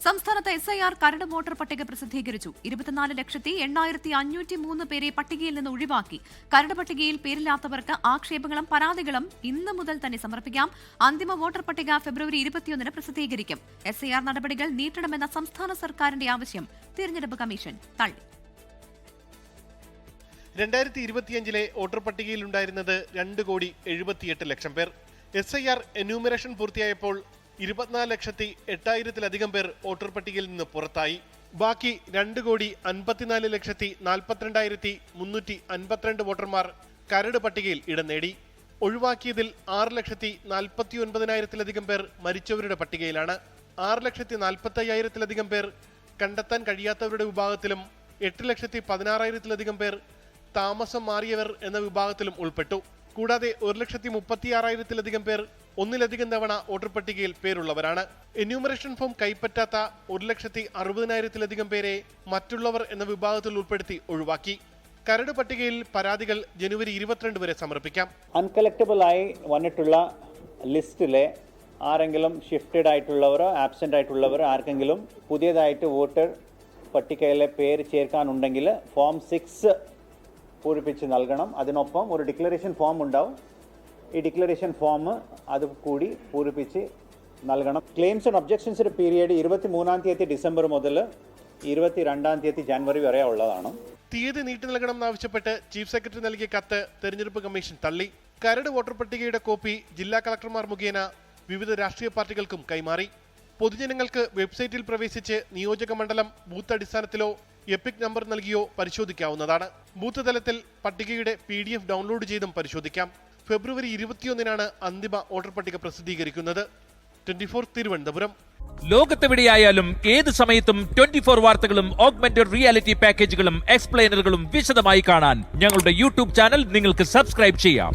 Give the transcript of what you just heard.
സംസ്ഥാനത്ത് SIR കരട് voter പട്ടിക പ്രസിദ്ധീകരിച്ചു. 24,80,503 പേരെ പട്ടികയിൽ നിന്ന് ഒഴിവാക്കി. കരട് പട്ടികയിൽ പേരില്ലാത്തവർക്ക് ആക്ഷേപങ്ങളും പരാതികളും ഇന്ന് മുതൽ തന്നെ സമർപ്പിക്കാം. അന്തിമ വോട്ടർ പട്ടിക ഫെബ്രുവരി 21 പ്രസിദ്ധീകരിക്കും. SIR നടപടികൾ നീട്ടണമെന്ന സംസ്ഥാന സർക്കാരിന്റെ ആവശ്യം തിരഞ്ഞെടുപ്പ് കമ്മീഷൻ തള്ളി. 2025 വോട്ടർ പട്ടികയിലുണ്ടായിരുന്നത് 2,78,00,000 പേർ. SIR എന്യൂമറേഷൻ പൂർത്തിയായപ്പോൾ 24,08,000-ലധികം പേർ വോട്ടർ പട്ടികയിൽ നിന്ന് പുറത്തായി. ബാക്കി 2,54,42,352 വോട്ടർമാർ കരട് പട്ടികയിൽ ഇടം നേടി. ഒഴിവാക്കിയതിൽ 6,49,000-ലധികം പേർ മരിച്ചവരുടെ പട്ടികയിലാണ്. 6,45,000-ലധികം പേർ കണ്ടെത്താൻ കഴിയാത്തവരുടെ വിഭാഗത്തിലും 8,16,000-ലധികം പേർ താമസം മാറിയവർ എന്ന വിഭാഗത്തിലും ഉൾപ്പെട്ടു. കൂടാതെ 1,36,000-ലധികം പേർ ഒന്നിലധികം തവണ വോട്ടർ പട്ടികയിൽ പേരുള്ളവരാണ്. എന്യൂമറേഷൻ ഫോം കൈപ്പറ്റാത്ത 1,60,000-ലധികം പേരെ മറ്റുള്ളവർ എന്ന വിഭാഗത്തിൽ ഉൾപ്പെടുത്തി ഒഴിവാക്കി. കരട് പട്ടികയിൽ പരാതികൾ ജനുവരി 22 വരെ സമർപ്പിക്കാം. അൺകളക്റ്റബിൾ ആയി വന്നിട്ടുള്ള ലിസ്റ്റിലെ ആരെങ്കിലും ഷിഫ്റ്റഡ് ആയിട്ടുള്ളവരോ ആബ്സെന്റ് ആയിട്ടുള്ളവരോ ആർക്കെങ്കിലും പുതിയതായിട്ട് വോട്ടർ പട്ടികയിലെ പേര് ചേർക്കാനുണ്ടെങ്കിൽ ഫോം 6 പൂരിപ്പിച്ച് നൽകണം. അതിനൊപ്പം ഒരു ഡിക്ലറേഷൻ ഫോം ഉണ്ടാവും. ഈ ഡിക്ലറേഷൻ ഫോം അത് കൂടി പൂരിപ്പിച്ച് നൽകണം. ക്ലെയിംസ് ആൻഡ് ഒബ്ജക്ഷൻസിന്റെ പീരിയഡ് 23 ഡിസംബർ മുതൽ 22 ജനുവരി വരെ ഉള്ളതാണ്. തീയതി നീട്ടി നൽകണമെന്നാവശ്യപ്പെട്ട് ചീഫ് സെക്രട്ടറി നൽകിയ കത്ത് തെരഞ്ഞെടുപ്പ് കമ്മീഷൻ തള്ളി. കരട് വോട്ടർ പട്ടികയുടെ കോപ്പി ജില്ലാ കളക്ടർമാർ മുഖേന വിവിധ രാഷ്ട്രീയ പാർട്ടികൾക്കും കൈമാറി. പൊതുജനങ്ങൾക്ക് വെബ്സൈറ്റിൽ പ്രവേശിച്ച് നിയോജക മണ്ഡലം ബൂത്ത് അടിസ്ഥാനത്തിലോ എപ്പിക് നമ്പർ നൽകിയോ പരിശോധിക്കാവുന്നതാണ്. ബൂത്ത് തലത്തിൽ പട്ടികയുടെ PDF ഡൗൺലോഡ് ചെയ്തും പരിശോധിക്കാം. ഫെബ്രുവരി 21 അന്തിമ വോട്ടർ പട്ടിക പ്രസിദ്ധീകരിക്കുന്നത്. 24 തിരുവനന്തപുരം. ലോകത്തെവിടെയായാലും ഏത് സമയത്തും 24 വാർത്തകളും ഓഗ്മെന്റഡ് റിയാലിറ്റി പാക്കേജുകളും എക്സ്പ്ലെയിനറുകളും വിശദമായി കാണാൻ ഞങ്ങളുടെ YouTube ചാനൽ നിങ്ങൾക്ക് സബ്സ്ക്രൈബ് ചെയ്യാം.